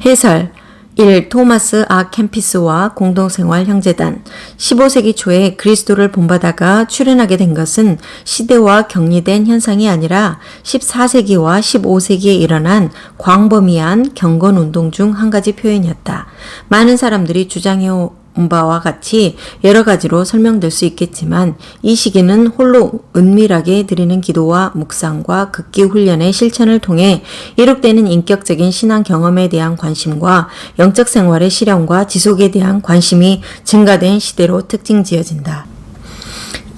해설 1. 토마스 아 캠피스와 공동생활 형제단 15세기 초에 그리스도를 본받아가 출현하게 된 것은 시대와 격리된 현상이 아니라 14세기와 15세기에 일어난 광범위한 경건운동 중 한 가지 표현이었다. 많은 사람들이 주장해온 바와 같이 여러 가지로 설명될 수 있겠지만 이 시기는 홀로 은밀하게 드리는 기도와 묵상과 극기 훈련의 실천을 통해 이룩되는 인격적인 신앙 경험에 대한 관심과 영적 생활의 실현과 지속에 대한 관심이 증가된 시대로 특징 지어진다.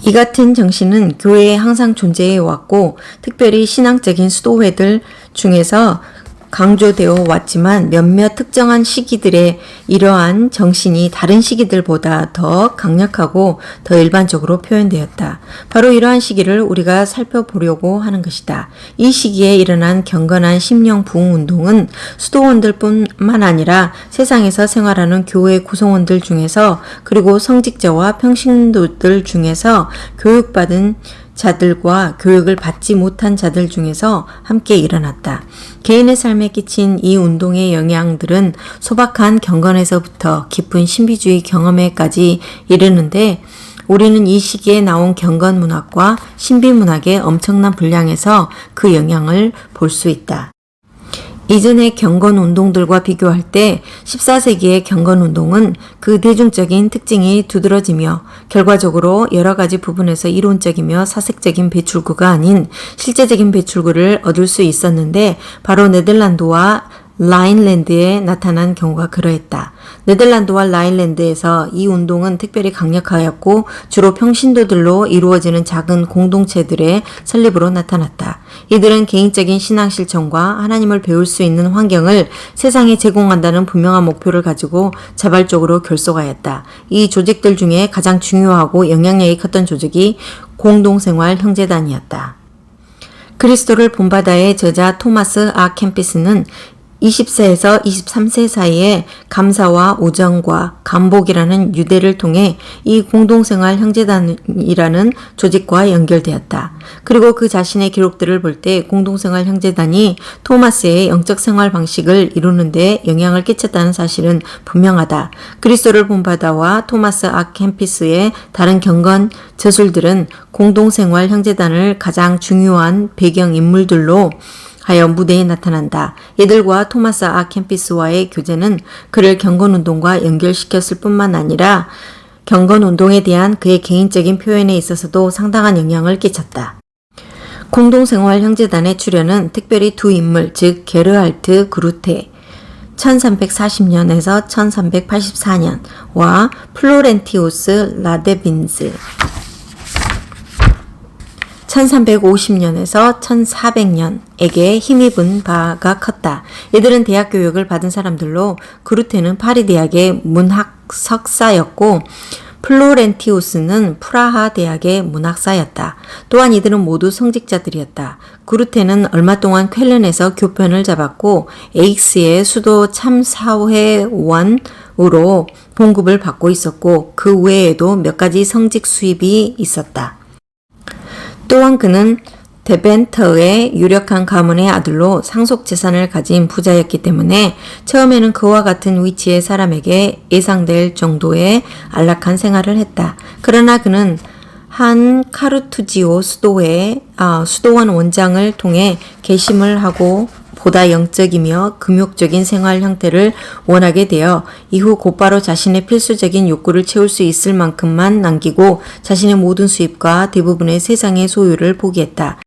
이 같은 정신은 교회에 항상 존재해 왔고 특별히 신앙적인 수도회들 중에서 강조되어 왔지만 몇몇 특정한 시기들의 이러한 정신이 다른 시기들보다 더 강력하고 더 일반적으로 표현되었다. 바로 이러한 시기를 우리가 살펴보려고 하는 것이다. 이 시기에 일어난 경건한 심령 부흥 운동은 수도원들뿐만 아니라 세상에서 생활하는 교회 구성원들 중에서 그리고 성직자와 평신도들 중에서 교육받은 자들과 교육을 받지 못한 자들 중에서 함께 일어났다. 개인의 삶에 끼친 이 운동의 영향들은 소박한 경건에서부터 깊은 신비주의 경험에까지 이르는데 우리는 이 시기에 나온 경건 문학과 신비 문학의 엄청난 분량에서 그 영향을 볼 수 있다. 이전의 경건 운동들과 비교할 때 14세기의 경건 운동은 그 대중적인 특징이 두드러지며 결과적으로 여러 가지 부분에서 이론적이며 사색적인 배출구가 아닌 실제적인 배출구를 얻을 수 있었는데 바로 네덜란드와 라인랜드에 나타난 경우가 그러했다. 네덜란드와 라인랜드에서 이 운동은 특별히 강력하였고 주로 평신도들로 이루어지는 작은 공동체들의 설립으로 나타났다. 이들은 개인적인 신앙 실천과 하나님을 배울 수 있는 환경을 세상에 제공한다는 분명한 목표를 가지고 자발적으로 결속하였다. 이 조직들 중에 가장 중요하고 영향력이 컸던 조직이 공동생활 형제단이었다. 그리스도를 본받아의 저자 토마스 아 캠피스는 20세에서 23세 사이에 감사와 오정과 감복이라는 유대를 통해 이 공동생활 형제단이라는 조직과 연결되었다. 그리고 그 자신의 기록들을 볼 때 공동생활 형제단이 토마스의 영적 생활 방식을 이루는 데 영향을 끼쳤다는 사실은 분명하다. 그리스도를 본받아와 토마스 아 캠피스의 다른 경건 저술들은 공동생활 형제단을 가장 중요한 배경 인물들로 하여 무대에 나타난다. 이들과 토마스 아 캠피스와의 교제는 그를 경건운동과 연결시켰을 뿐만 아니라 경건운동에 대한 그의 개인적인 표현에 있어서도 상당한 영향을 끼쳤다. 공동생활 형제단의 출현은 특별히 두 인물, 즉 게르할트 그루테 1340년에서 1384년과 플로렌티우스 라데빈즈 1350년에서 1400년에게 힘입은 바가 컸다. 이들은 대학 교육을 받은 사람들로 그루테는 파리 대학의 문학 석사였고 플로렌티우스는 프라하 대학의 문학사였다. 또한 이들은 모두 성직자들이었다. 그루테는 얼마 동안 쾰른에서 교편을 잡았고 에익스의 수도 참사회원으로 봉급을 받고 있었고 그 외에도 몇 가지 성직 수입이 있었다. 또한 그는 데벤터의 유력한 가문의 아들로 상속 재산을 가진 부자였기 때문에 처음에는 그와 같은 위치의 사람에게 예상될 정도의 안락한 생활을 했다. 그러나 그는 한 카르투지오 수도원 원장을 통해 개심을 하고 보다 영적이며 금욕적인 생활 형태를 원하게 되어 이후 곧바로 자신의 필수적인 욕구를 채울 수 있을 만큼만 남기고 자신의 모든 수입과 대부분의 세상의 소유를 포기했다.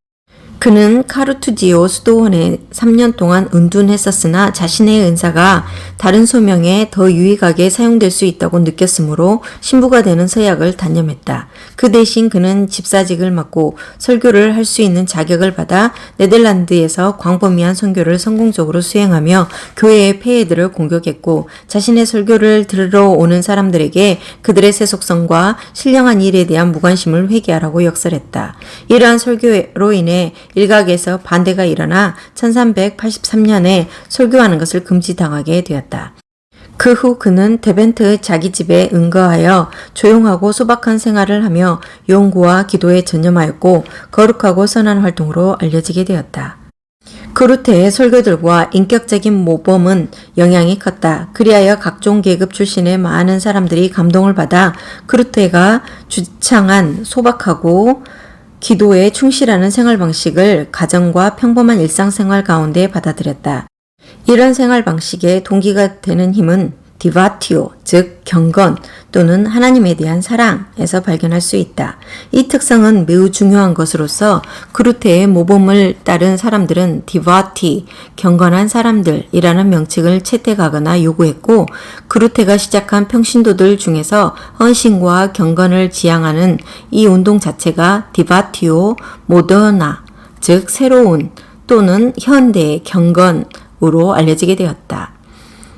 그는 카르투지오 수도원에 3년 동안 은둔했었으나 자신의 은사가 다른 소명에 더 유익하게 사용될 수 있다고 느꼈으므로 신부가 되는 서약을 단념했다. 그 대신 그는 집사직을 맡고 설교를 할 수 있는 자격을 받아 네덜란드에서 광범위한 선교를 성공적으로 수행하며 교회의 폐해들을 공격했고 자신의 설교를 들으러 오는 사람들에게 그들의 세속성과 신령한 일에 대한 무관심을 회개하라고 역설했다. 이러한 설교로 인해 일각에서 반대가 일어나 1383년에 설교하는 것을 금지당하게 되었다. 그 후 그는 데벤트의 자기 집에 응거하여 조용하고 소박한 생활을 하며 연구와 기도에 전념하였고 거룩하고 선한 활동으로 알려지게 되었다. 그루테의 설교들과 인격적인 모범은 영향이 컸다. 그리하여 각종 계급 출신의 많은 사람들이 감동을 받아 그루테가 주창한 소박하고 기도에 충실하는 생활 방식을 가정과 평범한 일상생활 가운데 받아들였다. 이런 생활 방식의 동기가 되는 힘은 디바티오, 즉 경건 또는 하나님에 대한 사랑에서 발견할 수 있다. 이 특성은 매우 중요한 것으로서 그루테의 모범을 따른 사람들은 디바티, 경건한 사람들이라는 명칭을 채택하거나 요구했고, 그루테가 시작한 평신도들 중에서 헌신과 경건을 지향하는 이 운동 자체가 디바티오 모더나, 즉 새로운 또는 현대의 경건으로 알려지게 되었다.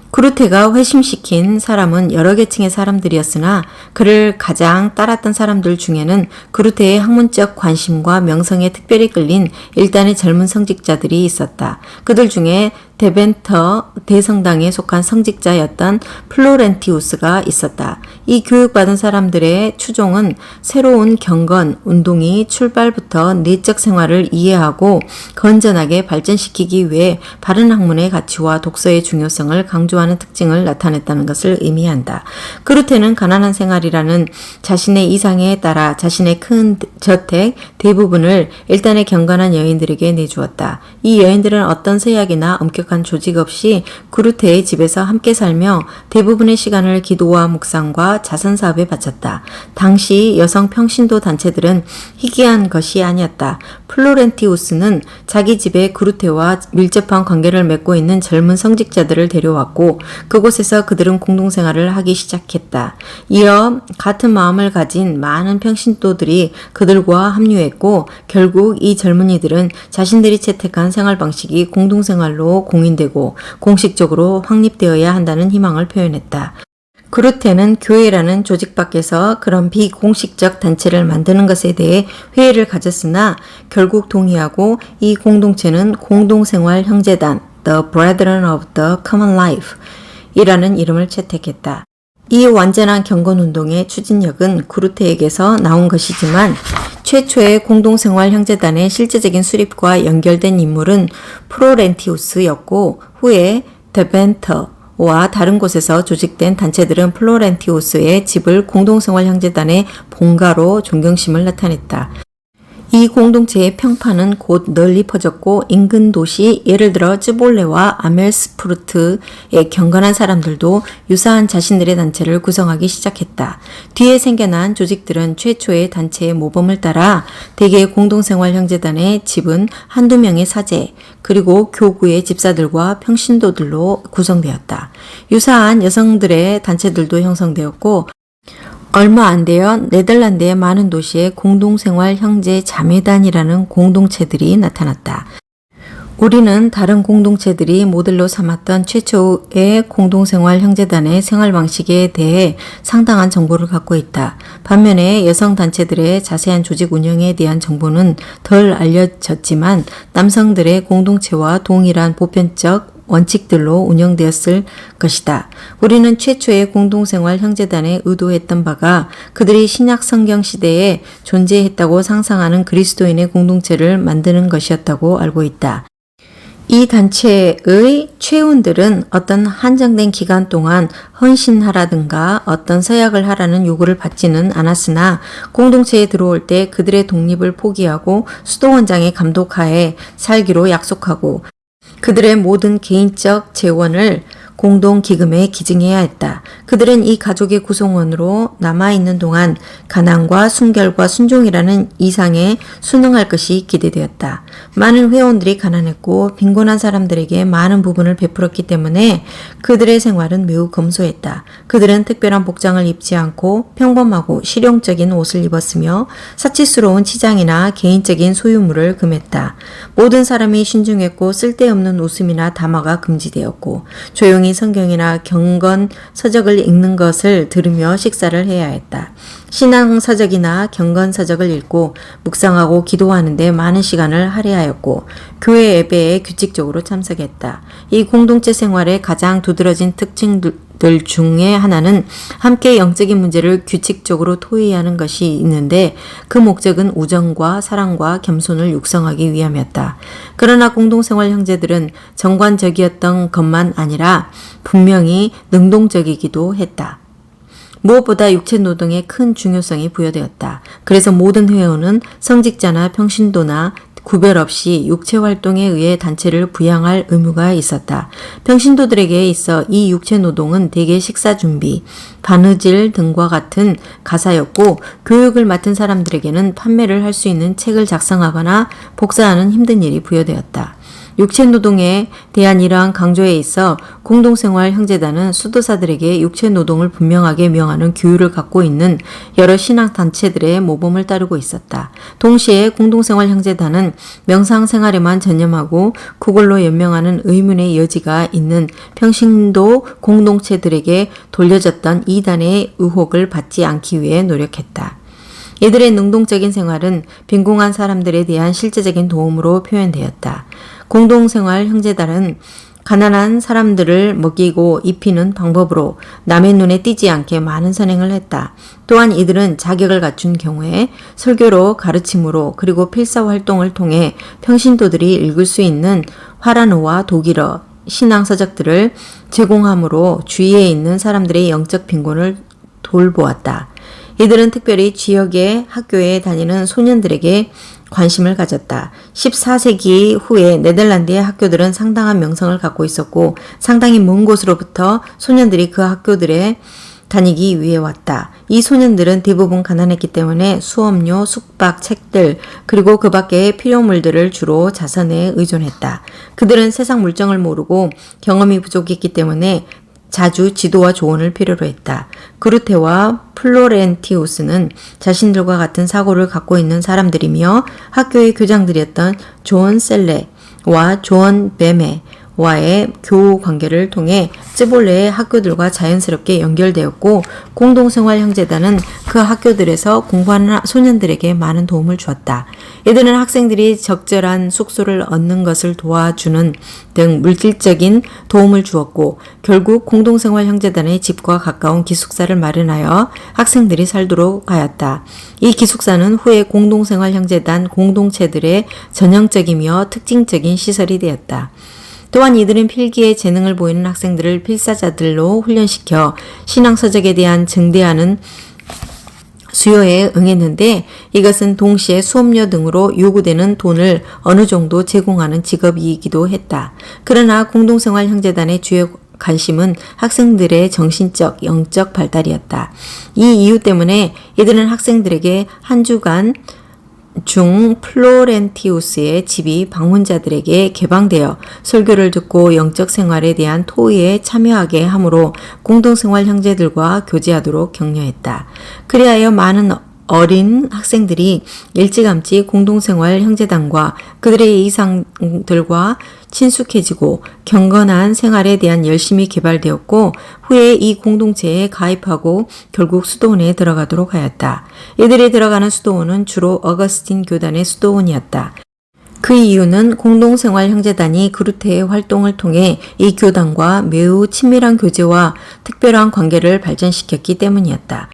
그루테가 회심시킨 사람은 여러 계층의 사람들이었으나 그를 가장 따랐던 사람들 중에는 그루테의 학문적 관심과 명성에 특별히 끌린 일단의 젊은 성직자들이 있었다. 그들 중에 데벤터 대성당에 속한 성직자였던 플로렌티우스가 있었다. 이 교육받은 사람들의 추종은 새로운 경건 운동이 출발부터 내적 생활을 이해하고 건전하게 발전시키기 위해 바른 학문의 가치와 독서의 중요성을 강조하는 특징을 나타냈다는 것을 의미한다. 그루테는 가난한 생활이라는 자신의 이상에 따라 자신의 큰 저택 대부분을 일단의 경건한 여인들에게 내주었다. 이 여인들은 어떤 서약이나 엄격한 조직 없이 그루테의 집에서 함께 살며 대부분의 시간을 기도와 묵상과 자선사업에 바쳤다. 당시 여성 평신도 단체들은 희귀한 것이 아니었다. 플로렌티우스는 자기 집에 그루테와 밀접한 관계를 맺고 있는 젊은 성직자들을 데려왔고 그곳에서 그들은 공동생활을 하기 시작했다. 이어 같은 마음을 가진 많은 평신도들이 그들과 합류했고 결국 이 젊은이들은 자신들이 채택한 생활 방식이 공동생활로 공인되고 공식적으로 확립되어야 한다는 희망을 표현했다. 그루테는 교회라는 조직 밖에서 그런 비공식적 단체를 만드는 것에 대해 회의를 가졌으나 결국 동의하고 이 공동체는 공동생활 형제단 The Brethren of the Common Life 이라는 이름을 채택했다. 이 완전한 경건운동의 추진력은 그루테에게서 나온 것이지만 최초의 공동생활 형제단의 실제적인 수립과 연결된 인물은 플로렌티우스였고 후에 데벤터와 다른 곳에서 조직된 단체들은 플로렌티우스의 집을 공동생활 형제단의 본가로 존경심을 나타냈다. 이 공동체의 평판은 곧 널리 퍼졌고 인근 도시 예를 들어 쯔볼레와 아멜스푸르트의 경건한 사람들도 유사한 자신들의 단체를 구성하기 시작했다. 뒤에 생겨난 조직들은 최초의 단체의 모범을 따라 대개의 공동생활 형제단의 집은 한두 명의 사제 그리고 교구의 집사들과 평신도들로 구성되었다. 유사한 여성들의 단체들도 형성되었고 얼마 안 되어 네덜란드의 많은 도시에 공동생활 형제 자매단이라는 공동체들이 나타났다. 우리는 다른 공동체들이 모델로 삼았던 최초의 공동생활 형제단의 생활 방식에 대해 상당한 정보를 갖고 있다. 반면에 여성단체들의 자세한 조직 운영에 대한 정보는 덜 알려졌지만 남성들의 공동체와 동일한 보편적 원칙들로 운영되었을 것이다. 우리는 최초의 공동생활 형제단에 의도했던 바가 그들이 신약 성경 시대에 존재했다고 상상하는 그리스도인의 공동체를 만드는 것이었다고 알고 있다. 이 단체의 체원들은 어떤 한정된 기간 동안 헌신하라든가 어떤 서약을 하라는 요구를 받지는 않았으나 공동체에 들어올 때 그들의 독립을 포기하고 수도원장의 감독하에 살기로 약속하고 그들의 모든 개인적 재원을 공동기금에 기증해야 했다. 그들은 이 가족의 구성원으로 남아있는 동안 가난과 순결과 순종이라는 이상에 순응할 것이 기대되었다. 많은 회원들이 가난했고 빈곤한 사람들에게 많은 부분을 베풀었기 때문에 그들의 생활은 매우 검소했다. 그들은 특별한 복장을 입지 않고 평범하고 실용적인 옷을 입었으며 사치스러운 치장이나 개인적인 소유물을 금했다. 모든 사람이 신중했고 쓸데없는 웃음이나 담화가 금지되었고 조용히 성경이나 경건 서적을 읽는 것을 들으며 식사를 해야 했다. 신앙서적이나 경건서적을 읽고 묵상하고 기도하는 데 많은 시간을 할애하였고 교회 예배에 규칙적으로 참석했다. 이 공동체 생활의 가장 두드러진 특징들 중에 하나는 함께 영적인 문제를 규칙적으로 토의하는 것이 있는데 그 목적은 우정과 사랑과 겸손을 육성하기 위함이었다. 그러나 공동생활 형제들은 정관적이었던 것만 아니라 분명히 능동적이기도 했다. 무엇보다 육체 노동에 큰 중요성이 부여되었다. 그래서 모든 회원은 성직자나 평신도나 구별 없이 육체 활동에 의해 단체를 부양할 의무가 있었다. 평신도들에게 있어 이 육체 노동은 대개 식사 준비, 바느질 등과 같은 가사였고 교육을 맡은 사람들에게는 판매를 할 수 있는 책을 작성하거나 복사하는 힘든 일이 부여되었다. 육체 노동에 대한 이러한 강조에 있어 공동생활 형제단은 수도사들에게 육체 노동을 분명하게 명하는 규율을 갖고 있는 여러 신학단체들의 모범을 따르고 있었다. 동시에 공동생활 형제단은 명상생활에만 전념하고 그걸로 연명하는 의문의 여지가 있는 평신도 공동체들에게 돌려졌던 이단의 의혹을 받지 않기 위해 노력했다. 이들의 능동적인 생활은 빈궁한 사람들에 대한 실제적인 도움으로 표현되었다. 공동생활 형제단은 가난한 사람들을 먹이고 입히는 방법으로 남의 눈에 띄지 않게 많은 선행을 했다. 또한 이들은 자격을 갖춘 경우에 설교로 가르침으로 그리고 필사활동을 통해 평신도들이 읽을 수 있는 화란어와 독일어, 신앙서적들을 제공함으로 주위에 있는 사람들의 영적 빈곤을 돌보았다. 이들은 특별히 지역의 학교에 다니는 소년들에게 관심을 가졌다. 14세기 후에 네덜란드의 학교들은 상당한 명성을 갖고 있었고 상당히 먼 곳으로부터 소년들이 그 학교들에 다니기 위해 왔다. 이 소년들은 대부분 가난했기 때문에 수업료, 숙박, 책들, 그리고 그 밖의 피조물들을 주로 자선에 의존했다. 그들은 세상 물정을 모르고 경험이 부족했기 때문에 자주 지도와 조언을 필요로 했다. 그루테와 플로렌티우스는 자신들과 같은 사고를 갖고 있는 사람들이며 학교의 교장들이었던 존 셀레와 존 베메와의 교우 관계를 통해 쯔볼레의 학교들과 자연스럽게 연결되었고 공동생활 형제단은 그 학교들에서 공부하는 소년들에게 많은 도움을 주었다. 이들은 학생들이 적절한 숙소를 얻는 것을 도와주는 등 물질적인 도움을 주었고 결국 공동생활 형제단의 집과 가까운 기숙사를 마련하여 학생들이 살도록 하였다. 이 기숙사는 후에 공동생활 형제단 공동체들의 전형적이며 특징적인 시설이 되었다. 또한 이들은 필기에 재능을 보이는 학생들을 필사자들로 훈련시켜 신앙서적에 대한 증대하는 수요에 응했는데 이것은 동시에 수업료 등으로 요구되는 돈을 어느 정도 제공하는 직업이기도 했다. 그러나 공동생활 형제단의 주요 관심은 학생들의 정신적, 영적 발달이었다. 이 이유 때문에 이들은 학생들에게 한 주간 중 플로렌티우스의 집이 방문자들에게 개방되어 설교를 듣고 영적 생활에 대한 토의에 참여하게 하므로 공동생활 형제들과 교제하도록 격려했다. 그리하여 많은 어린 학생들이 일찌감치 공동생활 형제단과 그들의 이상들과 친숙해지고 경건한 생활에 대한 열심이 개발되었고 후에 이 공동체에 가입하고 결국 수도원에 들어가도록 하였다. 이들이 들어가는 수도원은 주로 어거스틴 교단의 수도원이었다. 그 이유는 공동생활 형제단이 그루테의 활동을 통해 이 교단과 매우 친밀한 교제와 특별한 관계를 발전시켰기 때문이었다.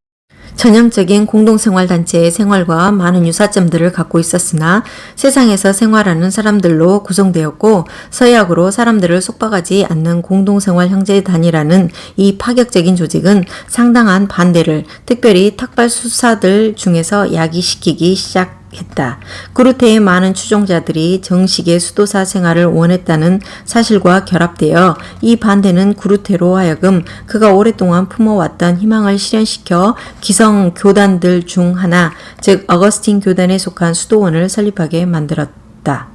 전형적인 공동생활단체의 생활과 많은 유사점들을 갖고 있었으나 세상에서 생활하는 사람들로 구성되었고 서약으로 사람들을 속박하지 않는 공동생활 형제단이라는 이 파격적인 조직은 상당한 반대를 특별히 탁발 수사들 중에서 야기시키기 시작했다. 그루테의 많은 추종자들이 정식의 수도사 생활을 원했다는 사실과 결합되어 이 반대는 그루테로 하여금 그가 오랫동안 품어왔던 희망을 실현시켜 기성 교단들 중 하나, 즉 어거스틴 교단에 속한 수도원을 설립하게 만들었다.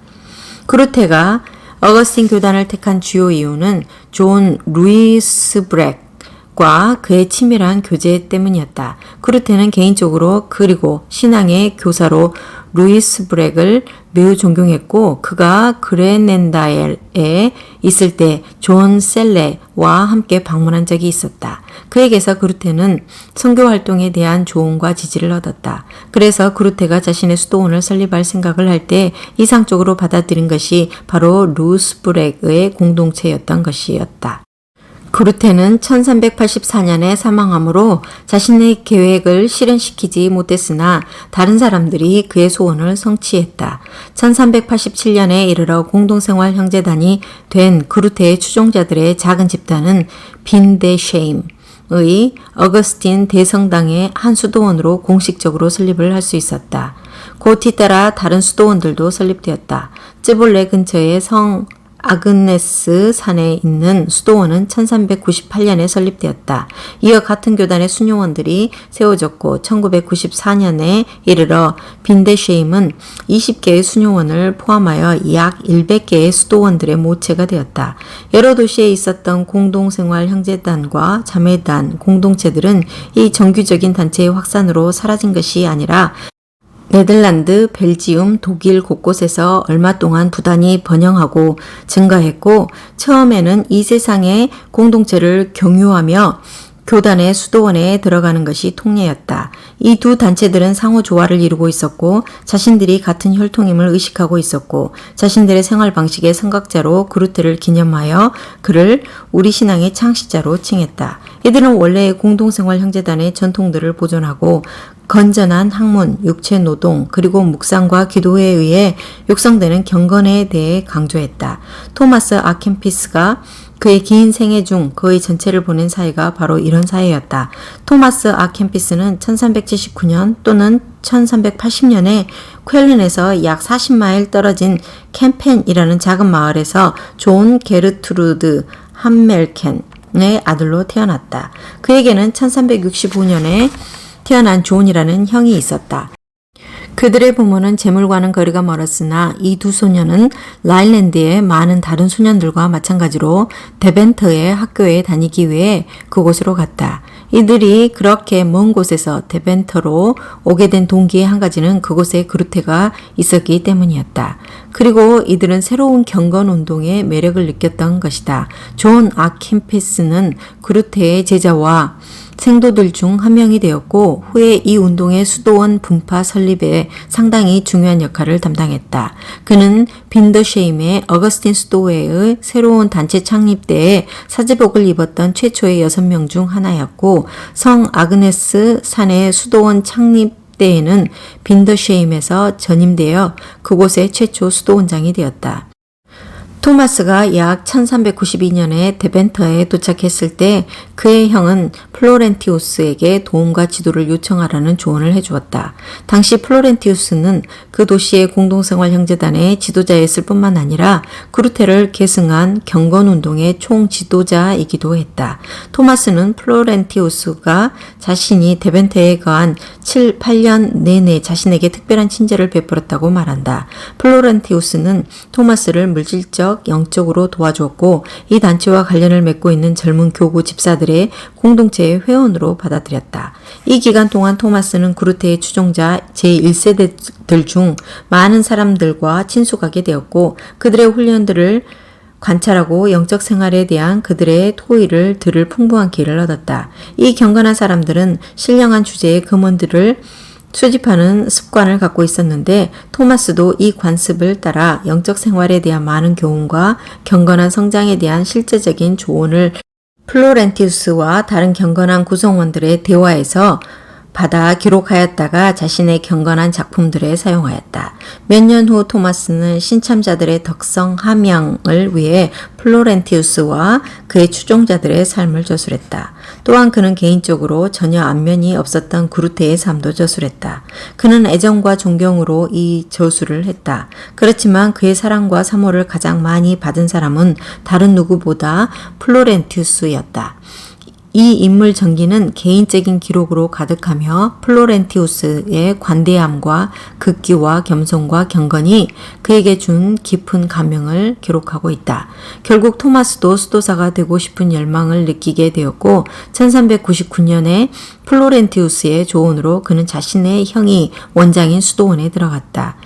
그루테가 어거스틴 교단을 택한 주요 이유는 존 루이스 브렉과 그의 치밀한 교제 때문이었다. 그루테는 개인적으로 그리고 신앙의 교사로 루이스 브렉을 매우 존경했고 그가 그레넨다에 있을 때 존 셀레와 함께 방문한 적이 있었다. 그에게서 그루테는 선교 활동에 대한 조언과 지지를 얻었다. 그래서 그루테가 자신의 수도원을 설립할 생각을 할 때 이상적으로 받아들인 것이 바로 루스브렉의 공동체였던 것이었다. 그루테는 1384년에 사망하므로 자신의 계획을 실현시키지 못했으나 다른 사람들이 그의 소원을 성취했다. 1387년에 이르러 공동생활 형제단이 된 그루테의 추종자들의 작은 집단은 빈데쉐임의 어거스틴 대성당의 한 수도원으로 공식적으로 설립을 할 수 있었다. 곧 뒤따라 다른 수도원들도 설립되었다. 쯔볼레 근처의 성 아그네스 산에 있는 수도원은 1398년에 설립되었다. 이어 같은 교단의 순교원들이 세워졌고 1994년에 이르러 빈데쉐임은 20개의 순교원을 포함하여 약 100개의 수도원들의 모체가 되었다. 여러 도시에 있었던 공동생활 형제단과 자매단 공동체들은 이 정규적인 단체의 확산으로 사라진 것이 아니라 네덜란드, 벨지움, 독일 곳곳에서 얼마 동안 부단히 번영하고 증가했고 처음에는 이 세상의 공동체를 경유하며 교단의 수도원에 들어가는 것이 통례였다. 이 두 단체들은 상호 조화를 이루고 있었고 자신들이 같은 혈통임을 의식하고 있었고 자신들의 생활 방식의 선각자로 그루테를 기념하여 그를 우리 신앙의 창시자로 칭했다. 이들은 원래의 공동생활 형제단의 전통들을 보존하고 건전한 학문, 육체 노동, 그리고 묵상과 기도에 의해 육성되는 경건에 대해 강조했다. 토마스 아켄피스가 그의 긴 생애 중 거의 전체를 보낸 사회가 바로 이런 사회였다. 토마스 아켄피스는 1379년 또는 1380년에 쾰른에서 약 40마일 떨어진 캠펜이라는 작은 마을에서 존 게르트루드 함멜켄의 아들로 태어났다. 그에게는 1365년에 태어난 존이라는 형이 있었다. 그들의 부모는 재물과는 거리가 멀었으나 이 두 소녀는 라일랜드의 많은 다른 소년들과 마찬가지로 데벤터의 학교에 다니기 위해 그곳으로 갔다. 이들이 그렇게 먼 곳에서 데벤터로 오게 된 동기의 한 가지는 그곳에 그루테가 있었기 때문이었다. 그리고 이들은 새로운 경건 운동의 매력을 느꼈던 것이다. 존 아킨피스는 그루테의 제자와 생도들 중 한 명이 되었고 후에 이 운동의 수도원 분파 설립에 상당히 중요한 역할을 담당했다. 그는 빈더쉐임의 어거스틴 수도회의 새로운 단체 창립 때에 사제복을 입었던 최초의 6명 중 하나였고 성 아그네스 산의 수도원 창립 때에는 빈더쉐임에서 전임되어 그곳의 최초 수도원장이 되었다. 토마스가 약 1392년에 데벤터에 도착했을 때 그의 형은 플로렌티우스에게 도움과 지도를 요청하라는 조언을 해주었다. 당시 플로렌티우스는 그 도시의 공동생활 형제단의 지도자였을 뿐만 아니라 그루테를 계승한 경건운동의 총지도자이기도 했다. 토마스는 플로렌티우스가 자신이 데벤터에 거한 7, 8년 내내 자신에게 특별한 친절을 베풀었다고 말한다. 플로렌티우스는 토마스를 물질적 영적으로 도와주었고 이 단체와 관련을 맺고 있는 젊은 교구 집사들의 공동체의 회원으로 받아들였다. 이 기간 동안 토마스는 그루테의 추종자 제1세대들 중 많은 사람들과 친숙하게 되었고 그들의 훈련들을 관찰하고 영적 생활에 대한 그들의 토의를 들을 풍부한 기회를 얻었다. 이 경건한 사람들은 신령한 주제의 금원들을 수집하는 습관을 갖고 있었는데 토마스도 이 관습을 따라 영적 생활에 대한 많은 교훈과 경건한 성장에 대한 실제적인 조언을 플로렌티우스와 다른 경건한 구성원들의 대화에서 받아 기록하였다가 자신의 경건한 작품들에 사용하였다. 몇 년 후 토마스는 신참자들의 덕성 함양을 위해 플로렌티우스와 그의 추종자들의 삶을 저술했다. 또한 그는 개인적으로 전혀 안면이 없었던 그루테의 삶도 저술했다. 그는 애정과 존경으로 이 저술을 했다. 그렇지만 그의 사랑과 사모를 가장 많이 받은 사람은 다른 누구보다 플로렌티우스였다. 이 인물 전기는 개인적인 기록으로 가득하며 플로렌티우스의 관대함과 극기와 겸손과 경건이 그에게 준 깊은 감명을 기록하고 있다. 결국 토마스도 수도사가 되고 싶은 열망을 느끼게 되었고 1399년에 플로렌티우스의 조언으로 그는 자신의 형이 원장인 수도원에 들어갔다.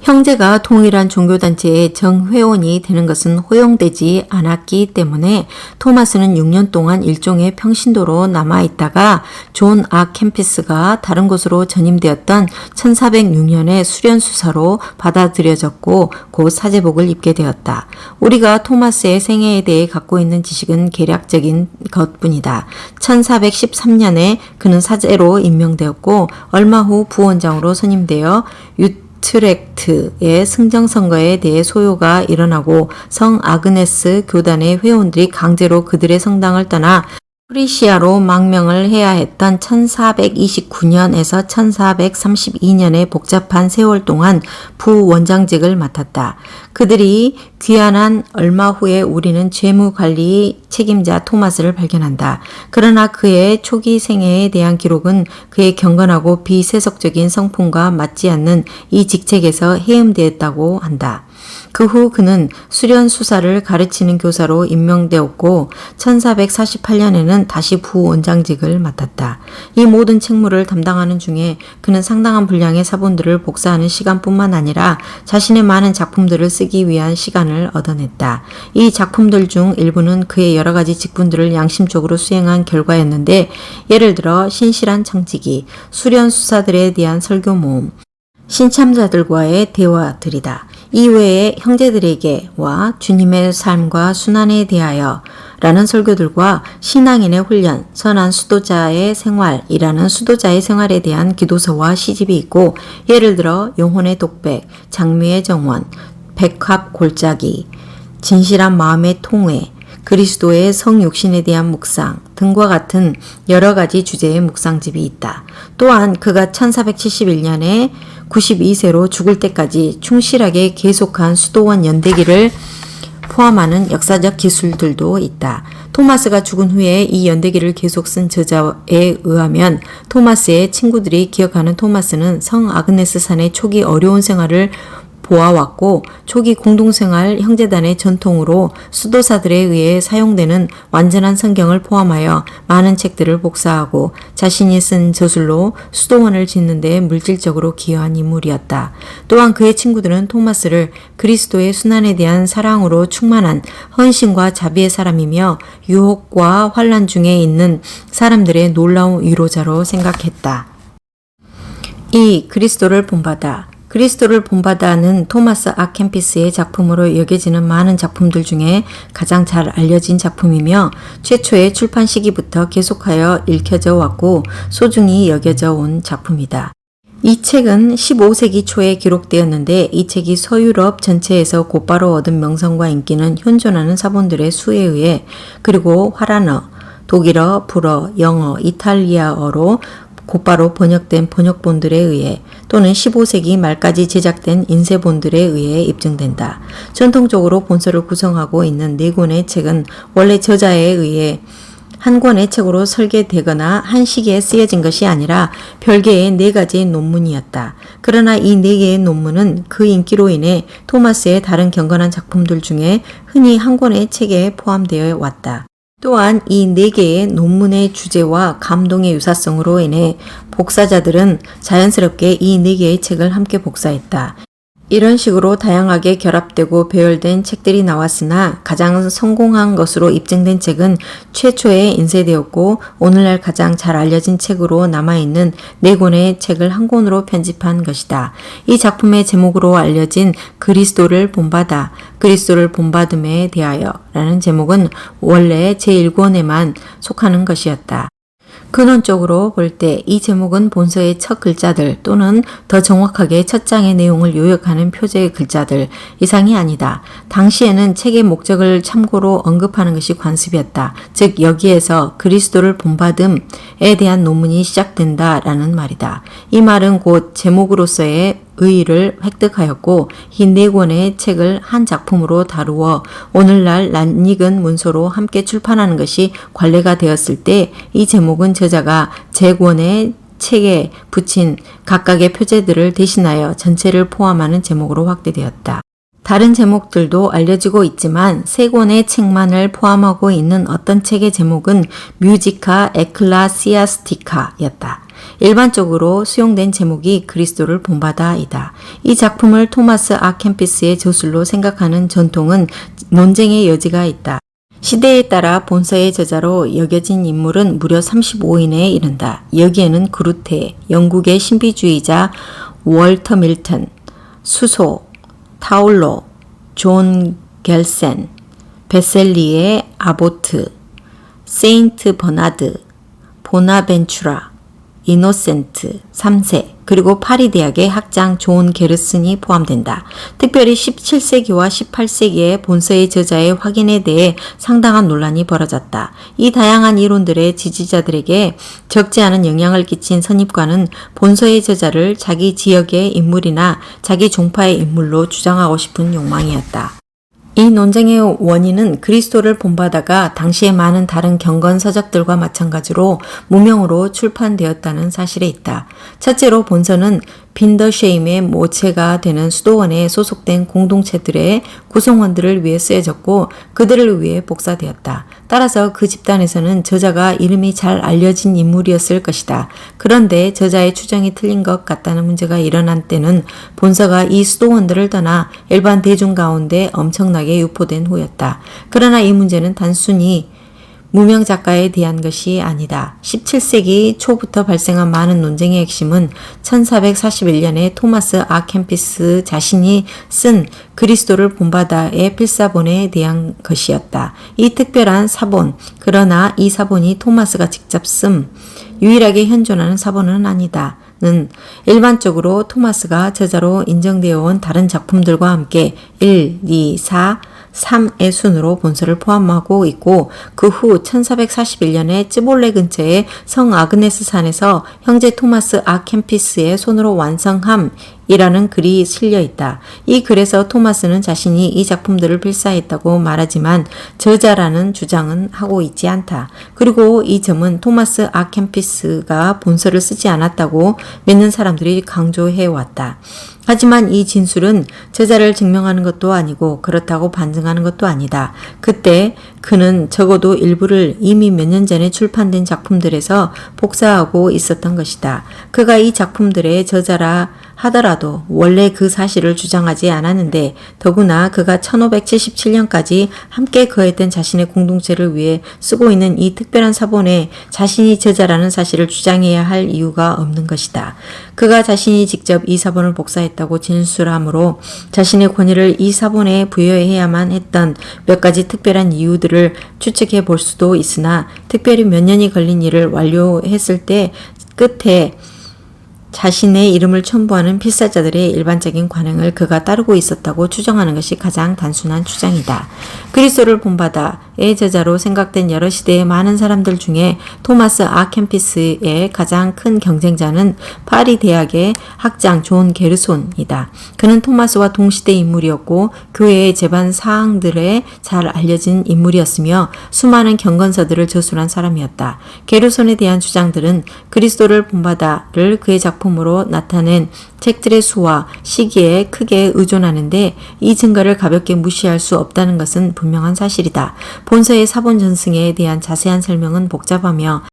형제가 동일한 종교단체의 정회원이 되는 것은 허용되지 않았기 때문에 토마스는 6년 동안 일종의 평신도로 남아있다가 존 아 캠피스가 다른 곳으로 전임되었던 1406년에 수련수사로 받아들여졌고 곧 사제복을 입게 되었다. 우리가 토마스의 생애에 대해 갖고 있는 지식은 개략적인 것뿐이다. 1413년에 그는 사제로 임명되었고 얼마 후 부원장으로 선임되어 유트렉트의 승정선거에 대해 소요가 일어나고 성 아그네스 교단의 회원들이 강제로 그들의 성당을 떠나 프리시아로 망명을 해야 했던 1429년에서 1432년의 복잡한 세월 동안 부원장직을 맡았다. 그들이 귀환한 얼마 후에 우리는 재무관리 책임자 토마스를 발견한다. 그러나 그의 초기 생애에 대한 기록은 그의 경건하고 비세속적인 성품과 맞지 않는 이 직책에서 해임되었다고 한다. 그 후 그는 수련수사를 가르치는 교사로 임명되었고 1448년에는 다시 부원장직을 맡았다. 이 모든 책무를 담당하는 중에 그는 상당한 분량의 사본들을 복사하는 시간뿐만 아니라 자신의 많은 작품들을 쓰기 위한 시간을 얻어냈다. 이 작품들 중 일부는 그의 여러 가지 직분들을 양심적으로 수행한 결과였는데 예를 들어 신실한 청지기, 수련수사들에 대한 설교 모음, 신참자들과의 대화들이다. 이외에 형제들에게와 주님의 삶과 순환에 대하여 라는 설교들과 신앙인의 훈련, 선한 수도자의 생활이라는 수도자의 생활에 대한 기도서와 시집이 있고 예를 들어 영혼의 독백, 장미의 정원, 백합 골짜기, 진실한 마음의 통회, 그리스도의 성육신에 대한 묵상 등과 같은 여러 가지 주제의 묵상집이 있다. 또한 그가 1471년에 92세로 죽을 때까지 충실하게 계속한 수도원 연대기를 포함하는 역사적 기술들도 있다. 토마스가 죽은 후에 이 연대기를 계속 쓴 저자에 의하면 토마스의 친구들이 기억하는 토마스는 성 아그네스 산의 초기 어려운 생활을 보아왔고 초기 공동생활 형제단의 전통으로 수도사들에 의해 사용되는 완전한 성경을 포함하여 많은 책들을 복사하고 자신이 쓴 저술로 수도원을 짓는 데 물질적으로 기여한 인물이었다. 또한 그의 친구들은 토마스를 그리스도의 순환에 대한 사랑으로 충만한 헌신과 자비의 사람이며 유혹과 환난 중에 있는 사람들의 놀라운 위로자로 생각했다. 이 그리스도를 본받아 그리스도를 본받아는 토마스 아 캠피스의 작품으로 여겨지는 많은 작품들 중에 가장 잘 알려진 작품이며 최초의 출판 시기부터 계속하여 읽혀져 왔고 소중히 여겨져 온 작품이다. 이 책은 15세기 초에 기록되었는데 이 책이 서유럽 전체에서 곧바로 얻은 명성과 인기는 현존하는 사본들의 수에 의해 그리고 화란어, 독일어, 불어, 영어, 이탈리아어로 곧바로 번역된 번역본들에 의해 또는 15세기 말까지 제작된 인쇄본들에 의해 입증된다. 전통적으로 본서를 구성하고 있는 4권의 책은 원래 저자에 의해 한 권의 책으로 설계되거나 한 시기에 쓰여진 것이 아니라 별개의 4가지의 논문이었다. 그러나 이 4개의 논문은 그 인기로 인해 토마스의 다른 경건한 작품들 중에 흔히 한 권의 책에 포함되어 왔다. 또한 이 4개의 논문의 주제와 감동의 유사성으로 인해 복사자들은 자연스럽게 이 4개의 책을 함께 복사했다. 이런 식으로 다양하게 결합되고 배열된 책들이 나왔으나 가장 성공한 것으로 입증된 책은 최초에 인쇄되었고 오늘날 가장 잘 알려진 책으로 남아있는 4권의 책을 한 권으로 편집한 것이다. 이 작품의 제목으로 알려진 그리스도를 본받아, 그리스도를 본받음에 대하여 라는 제목은 원래 제1권에만 속하는 것이었다. 근원적으로 볼 때 이 제목은 본서의 첫 글자들 또는 더 정확하게 첫 장의 내용을 요약하는 표제의 글자들 이상이 아니다. 당시에는 책의 목적을 참고로 언급하는 것이 관습이었다. 즉 여기에서 그리스도를 본받음에 대한 논문이 시작된다라는 말이다. 이 말은 곧 제목으로서의 의의를 획득하였고 이 4권의 책을 한 작품으로 다루어 오늘날 낯익은 문서로 함께 출판하는 것이 관례가 되었을 때 이 제목은 저자가 제 권의 책에 붙인 각각의 표제들을 대신하여 전체를 포함하는 제목으로 확대되었다. 다른 제목들도 알려지고 있지만 3권의 책만을 포함하고 있는 어떤 책의 제목은 뮤지카 에클라시아스티카였다. 일반적으로 수용된 제목이 그리스도를 본받아이다. 이 작품을 토마스 아 캠피스의 저술로 생각하는 전통은 논쟁의 여지가 있다. 시대에 따라 본서의 저자로 여겨진 인물은 무려 35인에 이른다. 여기에는 그루테, 영국의 신비주의자 월터 밀턴, 수소, 타울로, 존 겔센, 베셀리의 아보트, 세인트 버나드, 보나벤추라, 이노센트 3세, 그리고 파리 대학의 학장 존 게르슨이 포함된다. 특별히 17세기와 18세기의 본서의 저자의 확인에 대해 상당한 논란이 벌어졌다. 이 다양한 이론들의 지지자들에게 적지 않은 영향을 끼친 선입관은 본서의 저자를 자기 지역의 인물이나 자기 종파의 인물로 주장하고 싶은 욕망이었다. 이 논쟁의 원인은 그리스도를 본받아가 당시의 많은 다른 경건 서적들과 마찬가지로 무명으로 출판되었다는 사실에 있다. 첫째로 본서는 빈더쉐임의 모체가 되는 수도원에 소속된 공동체들의 구성원들을 위해 쓰여졌고 그들을 위해 복사되었다. 따라서 그 집단에서는 저자가 이름이 잘 알려진 인물이었을 것이다. 그런데 저자의 추정이 틀린 것 같다는 문제가 일어난 때는 본서가 이 수도원들을 떠나 일반 대중 가운데 엄청나게 유포된 후였다. 그러나 이 문제는 단순히 무명 작가에 대한 것이 아니다. 17세기 초부터 발생한 많은 논쟁의 핵심은 1441년에 토마스 아 캠피스 자신이 쓴 그리스도를 본받아의 필사본에 대한 것이었다. 이 특별한 사본, 그러나 이 사본이 토마스가 직접 쓴 유일하게 현존하는 사본은 아니다. 는 일반적으로 토마스가 저자로 인정되어 온 다른 작품들과 함께 1, 2, 4, 3의 순으로 본서를 포함하고 있고 그 후 1441년에 쯔볼레 근처의 성 아그네스 산에서 형제 토마스 아 캠피스의 손으로 완성함이라는 글이 실려 있다. 이 글에서 토마스는 자신이 이 작품들을 필사했다고 말하지만 저자라는 주장은 하고 있지 않다. 그리고 이 점은 토마스 아 캠피스가 본서를 쓰지 않았다고 믿는 사람들이 강조해 왔다. 하지만 이 진술은 저자를 증명하는 것도 아니고 그렇다고 반증하는 것도 아니다. 그때 그는 적어도 일부를 이미 몇 년 전에 출판된 작품들에서 복사하고 있었던 것이다. 그가 이 작품들의 저자라 하더라도 원래 그 사실을 주장하지 않았는데 더구나 그가 1577년까지 함께 거했던 자신의 공동체를 위해 쓰고 있는 이 특별한 사본에 자신이 저자라는 사실을 주장해야 할 이유가 없는 것이다. 그가 자신이 직접 이 사본을 복사했다고 진술하므로 자신의 권위를 이 사본에 부여해야만 했던 몇 가지 특별한 이유들을 추측해 볼 수도 있으나 특별히 몇 년이 걸린 일을 완료했을 때 끝에 자신의 이름을 첨부하는 필사자들의 일반적인 관행을 그가 따르고 있었다고 추정하는 것이 가장 단순한 추정이다. 그리스도를 본받아의 저자로 생각된 여러 시대의 많은 사람들 중에 토마스 아 캠피스의 가장 큰 경쟁자는 파리 대학의 학장 존 게르손이다. 그는 토마스와 동시대 인물이었고 교회의 제반 사항들에 잘 알려진 인물이었으며 수많은 경건서들을 저술한 사람이었다. 게르손에 대한 주장들은 그리스도를 본받아를 그의 작품으로 나타낸 책들의 수와 시기에 크게 의존하는데 이 증거를 가볍게 무시할 수 없다는 것은 분명한 사실이다. 본서의 사본 전승에 대한 자세한 설명은 복잡하며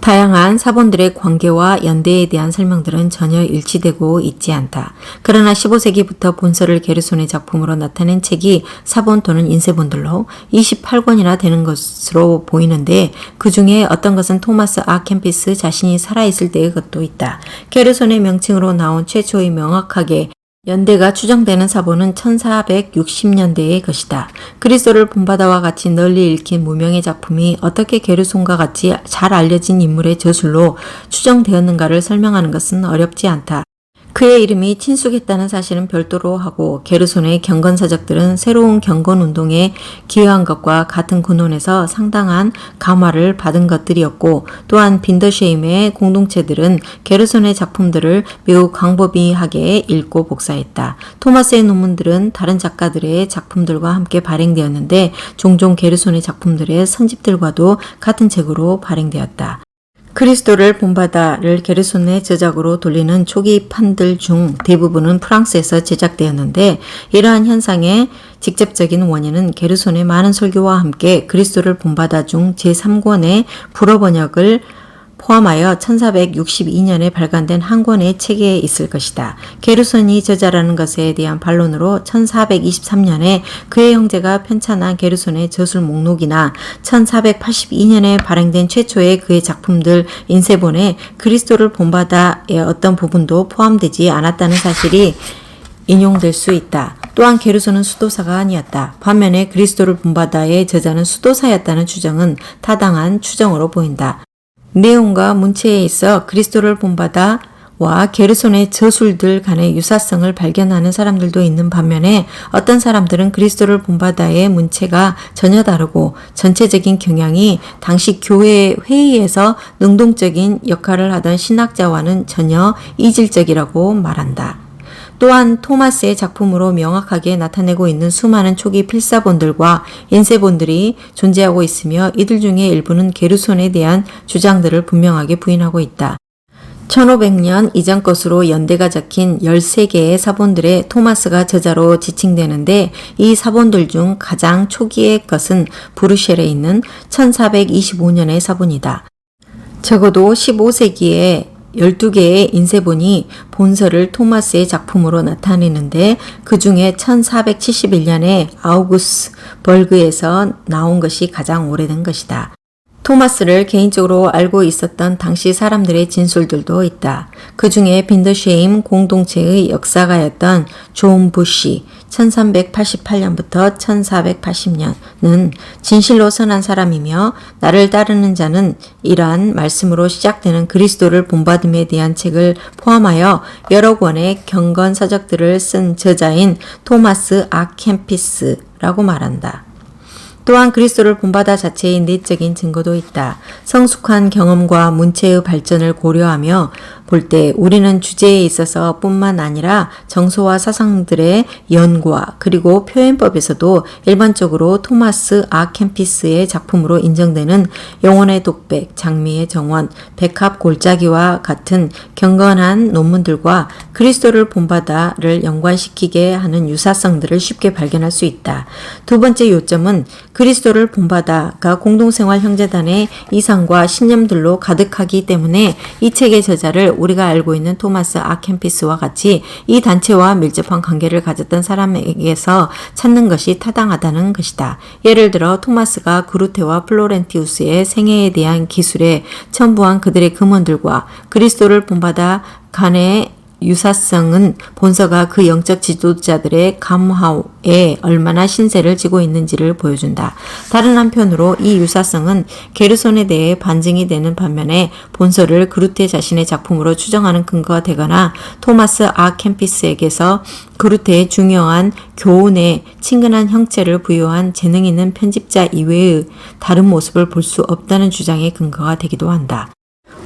다양한 사본들의 관계와 연대에 대한 설명들은 전혀 일치되고 있지 않다. 그러나 15세기부터 본서를 게르손의 작품으로 나타낸 책이 사본 또는 인쇄본들로 28권이나 되는 것으로 보이는데 그 중에 어떤 것은 토마스 아 캠피스 자신이 살아있을 때의 것도 있다. 게르손의 명칭으로 나온 최초의 명확하게 연대가 추정되는 사본은 1460년대의 것이다. 그리스도를 본받아와 같이 널리 읽힌 무명의 작품이 어떻게 게르손과 같이 잘 알려진 인물의 저술로 추정되었는가를 설명하는 것은 어렵지 않다. 그의 이름이 친숙했다는 사실은 별도로 하고 게르손의 경건서적들은 새로운 경건운동에 기여한 것과 같은 근원에서 상당한 감화를 받은 것들이었고 또한 빈더쉐임의 공동체들은 게르손의 작품들을 매우 광범위하게 읽고 복사했다. 토마스의 논문들은 다른 작가들의 작품들과 함께 발행되었는데 종종 게르손의 작품들의 선집들과도 같은 책으로 발행되었다. 그리스도를 본받아를 게르손의 저작으로 돌리는 초기 판들 중 대부분은 프랑스에서 제작되었는데 이러한 현상의 직접적인 원인은 게르손의 많은 설교와 함께 그리스도를 본받아 중 제3권의 불어 번역을 포함하여 1462년에 발간된 한 권의 책에 있을 것이다. 게르손이 저자라는 것에 대한 반론으로 1423년에 그의 형제가 편찬한 게르손의 저술 목록이나 1482년에 발행된 최초의 그의 작품들 인쇄본에 그리스도를 본받아의 어떤 부분도 포함되지 않았다는 사실이 인용될 수 있다. 또한 게르손은 수도사가 아니었다. 반면에 그리스도를 본받아의 저자는 수도사였다는 추정은 타당한 추정으로 보인다. 내용과 문체에 있어 그리스도를 본받아와 게르손의 저술들 간의 유사성을 발견하는 사람들도 있는 반면에 어떤 사람들은 그리스도를 본받아의 문체가 전혀 다르고 전체적인 경향이 당시 교회 회의에서 능동적인 역할을 하던 신학자와는 전혀 이질적이라고 말한다. 또한 토마스의 작품으로 명확하게 나타내고 있는 수많은 초기 필사본들과 인쇄본들이 존재하고 있으며 이들 중에 일부는 게르손에 대한 주장들을 분명하게 부인하고 있다. 1500년 이전 것으로 연대가 적힌 13개의 사본들의 토마스가 저자로 지칭되는데 이 사본들 중 가장 초기의 것은 브루셀에 있는 1425년의 사본이다. 적어도 15세기에 12개의 인쇄본이 본서를 토마스의 작품으로 나타내는데 그 중에 1471년에 아우구스 벌그에서 나온 것이 가장 오래된 것이다. 토마스를 개인적으로 알고 있었던 당시 사람들의 진술들도 있다. 그 중에 빈더쉐임 공동체의 역사가였던 존 부시 1388년부터 1480년은 진실로 선한 사람이며 나를 따르는 자는 이러한 말씀으로 시작되는 그리스도를 본받음에 대한 책을 포함하여 여러 권의 경건서적들을 쓴 저자인 토마스 아 캠피스라고 말한다. 또한 그리스도를 본받아 자체의 내적인 증거도 있다. 성숙한 경험과 문체의 발전을 고려하며 볼 때 우리는 주제에 있어서 뿐만 아니라 정서와 사상들의 연과 그리고 표현법에서도 일반적으로 토마스 아 캠피스의 작품으로 인정되는 영혼의 독백, 장미의 정원, 백합 골짜기와 같은 경건한 논문들과 그리스도를 본받아를 연관시키게 하는 유사성들을 쉽게 발견할 수 있다. 두 번째 요점은 그리스도를 본받아가 공동생활 형제단의 이상과 신념들로 가득하기 때문에 이 책의 저자를 우리가 알고 있는 토마스 아 캠피스와 같이 이 단체와 밀접한 관계를 가졌던 사람에게서 찾는 것이 타당하다는 것이다. 예를 들어 토마스가 그루테와 플로렌티우스의 생애에 대한 기술에 첨부한 그들의 금원들과 그리스도를 본받아 간의 유사성은 본서가 그 영적 지도자들의 감화에 얼마나 신세를 지고 있는지를 보여준다. 다른 한편으로 이 유사성은 게르손에 대해 반증이 되는 반면에 본서를 그루테 자신의 작품으로 추정하는 근거가 되거나 토마스 아 캠피스에게서 그루테의 중요한 교훈에 친근한 형체를 부여한 재능 있는 편집자 이외의 다른 모습을 볼 수 없다는 주장의 근거가 되기도 한다.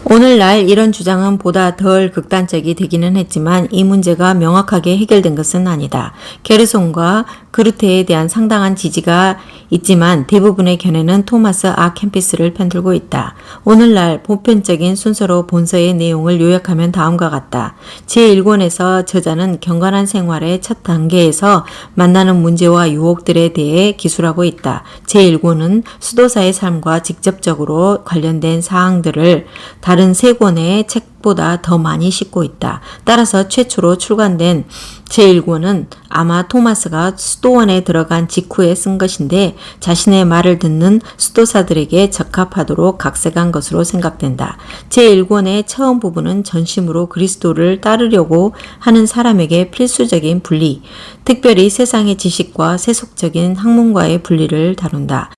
오늘날 이런 주장은 보다 덜 극단적이 되기는 했지만 이 문제가 명확하게 해결된 것은 아니다. 게르손과 그루테에 대한 상당한 지지가 있지만 대부분의 견해는 토마스 아 캠피스를 편들고 있다. 오늘날 보편적인 순서로 본서의 내용을 요약하면 다음과 같다. 제1권에서 저자는 경건한 생활의 첫 단계에서 만나는 문제와 유혹들에 대해 기술하고 있다. 제1권은 수도사의 삶과 직접적으로 관련된 사항들을 다른 세 권의 책보다 더 많이 싣고 있다. 따라서 최초로 출간된 제1권은 아마 토마스가 수도원에 들어간 직후에 쓴 것인데 자신의 말을 듣는 수도사들에게 적합하도록 각색한 것으로 생각된다. 제1권의 처음 부분은 전심으로 그리스도를 따르려고 하는 사람에게 필수적인 분리, 특별히 세상의 지식과 세속적인 학문과의 분리를 다룬다.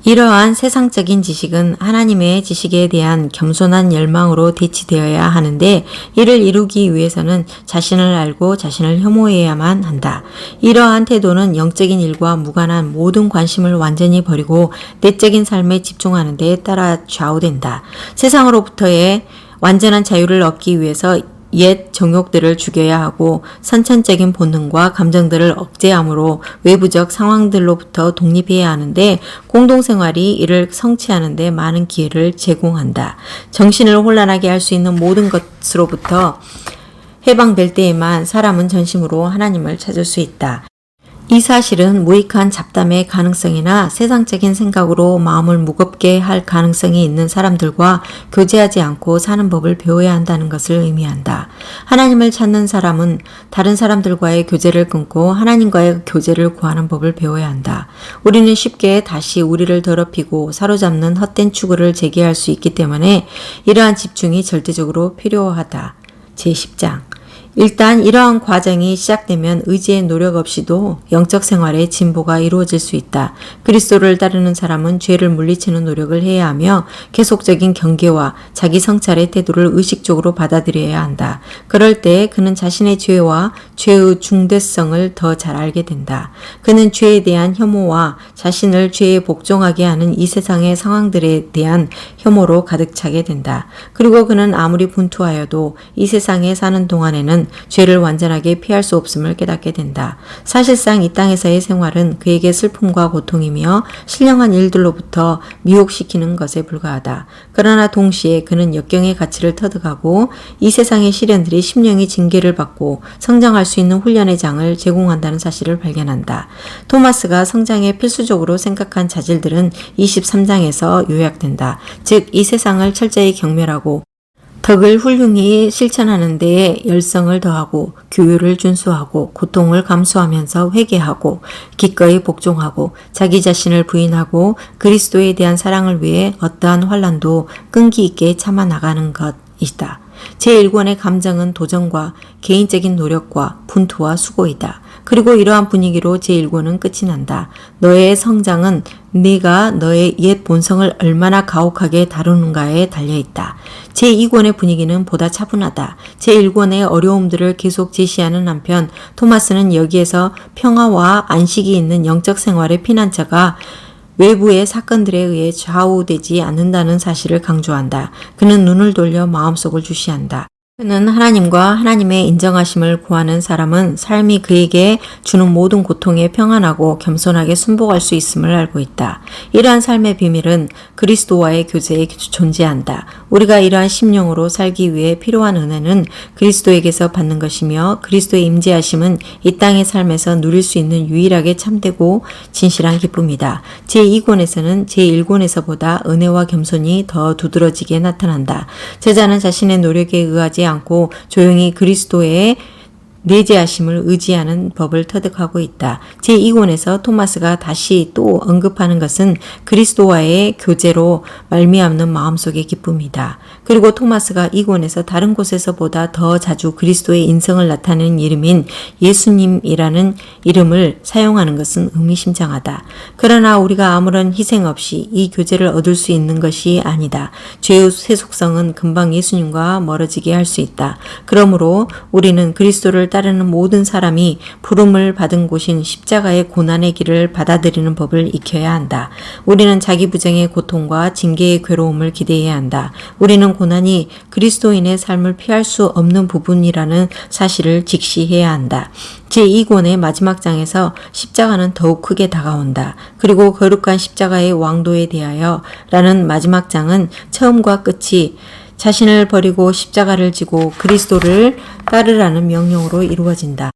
이러한 세상적인 지식은 하나님의 지식에 대한 겸손한 열망으로 대치되어야 하는데 이를 이루기 위해서는 자신을 알고 자신을 혐오해야만 한다. 이러한 태도는 영적인 일과 무관한 모든 관심을 완전히 버리고 내적인 삶에 집중하는 데 따라 좌우된다. 세상으로부터의 완전한 자유를 얻기 위해서 옛 정욕들을 죽여야 하고 선천적인 본능과 감정들을 억제함으로 외부적 상황들로부터 독립해야 하는데 공동생활이 이를 성취하는 데 많은 기회를 제공한다. 정신을 혼란하게 할 수 있는 모든 것으로부터 해방될 때에만 사람은 전심으로 하나님을 찾을 수 있다. 이 사실은 무익한 잡담의 가능성이나 세상적인 생각으로 마음을 무겁게 할 가능성이 있는 사람들과 교제하지 않고 사는 법을 배워야 한다는 것을 의미한다. 하나님을 찾는 사람은 다른 사람들과의 교제를 끊고 하나님과의 교제를 구하는 법을 배워야 한다. 우리는 쉽게 다시 우리를 더럽히고 사로잡는 헛된 추구를 제기할 수 있기 때문에 이러한 집중이 절대적으로 필요하다. 제10장 일단 이러한 과정이 시작되면 의지의 노력 없이도 영적 생활의 진보가 이루어질 수 있다. 그리스도를 따르는 사람은 죄를 물리치는 노력을 해야 하며 계속적인 경계와 자기 성찰의 태도를 의식적으로 받아들여야 한다. 그럴 때 그는 자신의 죄와 죄의 중대성을 더 잘 알게 된다. 그는 죄에 대한 혐오와 자신을 죄에 복종하게 하는 이 세상의 상황들에 대한 혐오로 가득 차게 된다. 그리고 그는 아무리 분투하여도 이 세상에 사는 동안에는 죄를 완전하게 피할 수 없음을 깨닫게 된다. 사실상 이 땅에서의 생활은 그에게 슬픔과 고통이며 신령한 일들로부터 미혹시키는 것에 불과하다. 그러나 동시에 그는 역경의 가치를 터득하고 이 세상의 시련들이 심령의 징계를 받고 성장할 수 있는 훈련의 장을 제공한다는 사실을 발견한다. 토마스가 성장에 필수적으로 생각한 자질들은 23장에서 요약된다. 즉, 이 세상을 철저히 경멸하고 덕을 훌륭히 실천하는 데에 열성을 더하고 규율을 준수하고 고통을 감수하면서 회개하고 기꺼이 복종하고 자기 자신을 부인하고 그리스도에 대한 사랑을 위해 어떠한 환난도 끈기 있게 참아 나가는 것이다. 제1권의 감정은 도전과 개인적인 노력과 분투와 수고이다. 그리고 이러한 분위기로 제1권은 끝이 난다. 너의 성장은 네가 너의 옛 본성을 얼마나 가혹하게 다루는가에 달려있다. 제2권의 분위기는 보다 차분하다. 제1권의 어려움들을 계속 제시하는 한편 토마스는 여기에서 평화와 안식이 있는 영적 생활의 피난처가 외부의 사건들에 의해 좌우되지 않는다는 사실을 강조한다. 그는 눈을 돌려 마음속을 주시한다. 그는 하나님과 하나님의 인정하심을 구하는 사람은 삶이 그에게 주는 모든 고통에 평안하고 겸손하게 순복할 수 있음을 알고 있다. 이러한 삶의 비밀은 그리스도와의 교제에 존재한다. 우리가 이러한 심령으로 살기 위해 필요한 은혜는 그리스도에게서 받는 것이며 그리스도의 임재하심은 이 땅의 삶에서 누릴 수 있는 유일하게 참되고 진실한 기쁨이다. 제2권에서는 제1권에서보다 은혜와 겸손이 더 두드러지게 나타난다. 제자는 자신의 노력에 의하지 않고 조용히 그리스도의 내재하심을 의지하는 법을 터득하고 있다. 제2권에서 토마스가 다시 또 언급하는 것은 그리스도와의 교제로 말미암는 마음속의 기쁨이다. 그리고 토마스가 2권에서 다른 곳에서보다 더 자주 그리스도의 인성을 나타내는 이름인 예수님이라는 이름을 사용하는 것은 의미심장하다. 그러나 우리가 아무런 희생 없이 이 교제를 얻을 수 있는 것이 아니다. 죄의 세속성은 금방 예수님과 멀어지게 할 수 있다. 그러므로 우리는 그리스도를 따르는 모든 사람이 부름을 받은 곳인 십자가의 고난의 길을 받아들이는 법을 익혀야 한다. 우리는 자기 부정의 고통과 징계의 괴로움을 기대해야 한다. 우리는 고난이 그리스도인의 삶을 피할 수 없는 부분이라는 사실을 직시해야 한다. 제2권의 마지막 장에서 십자가는 더욱 크게 다가온다. 그리고 거룩한 십자가의 왕도에 대하여 라는 마지막 장은 처음과 끝이 자신을 버리고 십자가를 지고 그리스도를 따르라는 명령으로 이루어진다.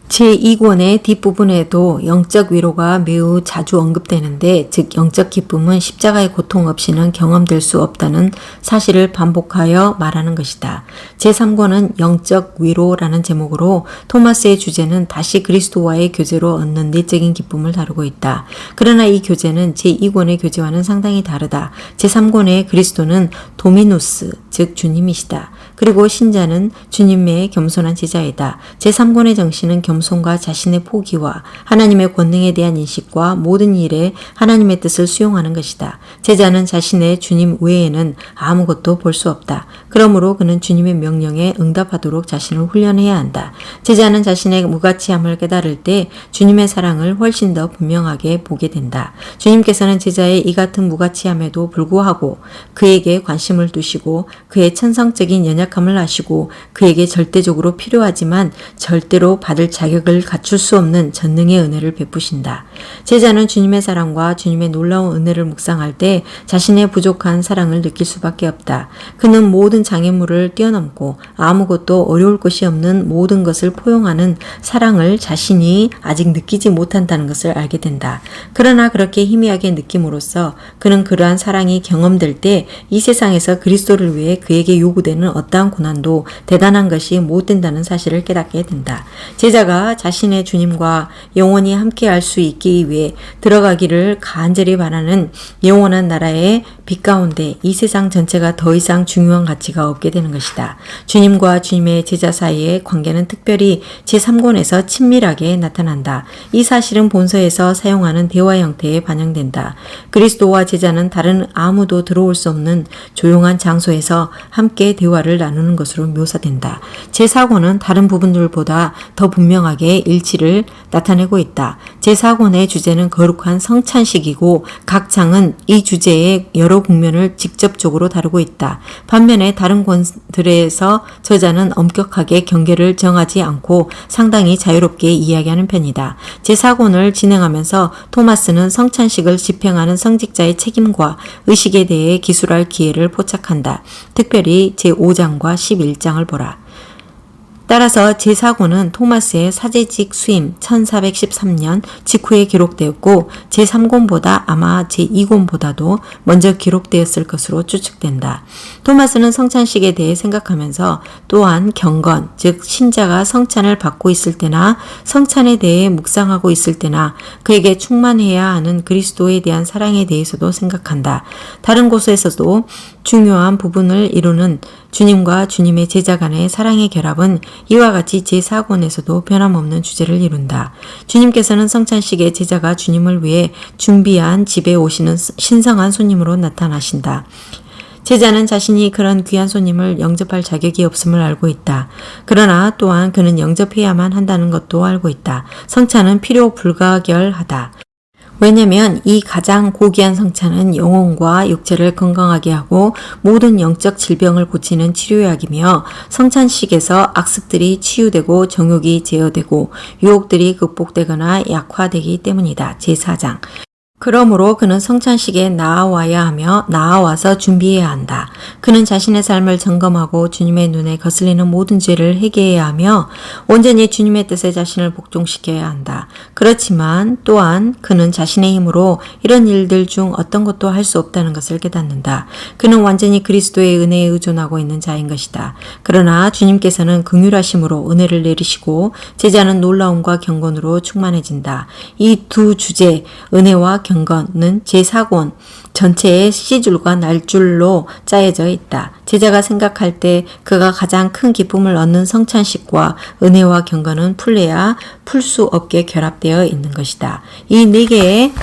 제2권의 뒷부분에도 영적 위로가 매우 자주 언급되는데, 즉 영적 기쁨은 십자가의 고통 없이는 경험될 수 없다는 사실을 반복하여 말하는 것이다. 제3권은 영적 위로라는 제목으로 토마스의 주제는 다시 그리스도와의 교제로 얻는 내적인 기쁨을 다루고 있다. 그러나 이 교제는 제2권의 교제와는 상당히 다르다. 제3권의 그리스도는 도미누스, 즉 주님이시다. 그리고 신자는 주님의 겸손한 제자이다. 제3권의 정신은 겸손과 자신의 포기와 하나님의 권능에 대한 인식과 모든 일에 하나님의 뜻을 수용하는 것이다. 제자는 자신의 주님 외에는 아무것도 볼 수 없다. 그러므로 그는 주님의 명령에 응답하도록 자신을 훈련해야 한다. 제자는 자신의 무가치함을 깨달을 때 주님의 사랑을 훨씬 더 분명하게 보게 된다. 주님께서는 제자의 이 같은 무가치함에도 불구하고 그에게 관심을 두시고 그의 천성적인 연약함을 아시고 그에게 절대적으로 필요하지만 절대로 받을 자격 자격을 갖출 수 없는 전능의 은혜를 베푸신다. 제자는 주님의 사랑과 주님의 놀라운 은혜를 묵상할 때 자신의 부족한 사랑을 느낄 수밖에 없다. 그는 모든 장애물을 뛰어넘고 아무것도 어려울 것이 없는 모든 것을 포용하는 사랑을 자신이 아직 느끼지 못한다는 것을 알게 된다. 그러나 그렇게 희미하게 느낌으로써 그는 그러한 사랑이 경험될 때 이 세상에서 그리스도를 위해 그에게 요구되는 어떠한 고난도 대단한 것이 못 된다는 사실을 깨닫게 된다. 제자가 자신의 주님과 영원히 함께할 수 있기 위해 들어가기를 간절히 바라는 영원한 나라의 빛 가운데 이 세상 전체가 더 이상 중요한 가치가 없게 되는 것이다. 주님과 주님의 제자 사이의 관계는 특별히 제3권에서 친밀하게 나타난다. 이 사실은 본서에서 사용하는 대화 형태에 반영된다. 그리스도와 제자는 다른 아무도 들어올 수 없는 조용한 장소에서 함께 대화를 나누는 것으로 묘사된다. 제4권은 다른 부분들보다 더 분명하게 일치를 나타내고 있다. 제4권의 주제는 거룩한 성찬식이고 각 장은 이 주제의 여러 국면을 직접적으로 다루고 있다. 반면에 다른 권들에서 저자는 엄격하게 경계를 정하지 않고 상당히 자유롭게 이야기하는 편이다. 제4권을 진행하면서 토마스는 성찬식을 집행하는 성직자의 책임과 의식에 대해 기술할 기회를 포착한다. 특별히 제5장과 11장을 보라. 따라서 제4권은 토마스의 사제직 수임 1413년 직후에 기록되었고 제3권보다 아마 제2권보다도 먼저 기록되었을 것으로 추측된다. 토마스는 성찬식에 대해 생각하면서 또한 경건, 즉 신자가 성찬을 받고 있을 때나 성찬에 대해 묵상하고 있을 때나 그에게 충만해야 하는 그리스도에 대한 사랑에 대해서도 생각한다. 다른 곳에서도 중요한 부분을 이루는 주님과 주님의 제자 간의 사랑의 결합은 이와 같이 제4권에서도 변함없는 주제를 이룬다. 주님께서는 성찬식에 제자가 주님을 위해 준비한 집에 오시는 신성한 손님으로 나타나신다. 제자는 자신이 그런 귀한 손님을 영접할 자격이 없음을 알고 있다. 그러나 또한 그는 영접해야만 한다는 것도 알고 있다. 성찬은 필요 불가결하다. 왜냐하면 이 가장 고귀한 성찬은 영혼과 육체를 건강하게 하고 모든 영적 질병을 고치는 치료약이며 성찬식에서 악습들이 치유되고 정욕이 제어되고 유혹들이 극복되거나 약화되기 때문이다. 제4장. 그러므로 그는 성찬식에 나아와야 하며 나아와서 준비해야 한다. 그는 자신의 삶을 점검하고 주님의 눈에 거슬리는 모든 죄를 회개해야 하며 온전히 주님의 뜻에 자신을 복종시켜야 한다. 그렇지만 또한 그는 자신의 힘으로 이런 일들 중 어떤 것도 할 수 없다는 것을 깨닫는다. 그는 완전히 그리스도의 은혜에 의존하고 있는 자인 것이다. 그러나 주님께서는 긍휼하심으로 은혜를 내리시고 제자는 놀라움과 경건으로 충만해진다. 이 두 주제, 은혜와 경건은 제4권 전체의 시줄과 날줄로 짜여져 있다. 제자가 생각할 때 그가 가장 큰 기쁨을 얻는 성찬식과 은혜와 경건은 풀래야 풀 수 없게 결합되어 있는 것이다. 이 네 개의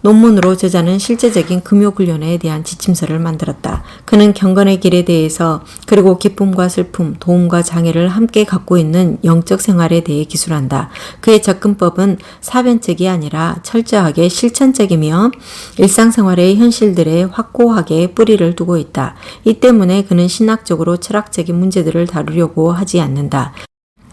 논문으로 제자는 실제적인 금요훈련에 대한 지침서를 만들었다. 그는 경건의 길에 대해서 그리고 기쁨과 슬픔, 도움과 장애를 함께 갖고 있는 영적 생활에 대해 기술한다. 그의 접근법은 사변적이 아니라 철저하게 실천적이며 일상생활의 현실들에 확고하게 뿌리를 두고 있다. 이 때문에 그는 신학적으로 철학적인 문제들을 다루려고 하지 않는다.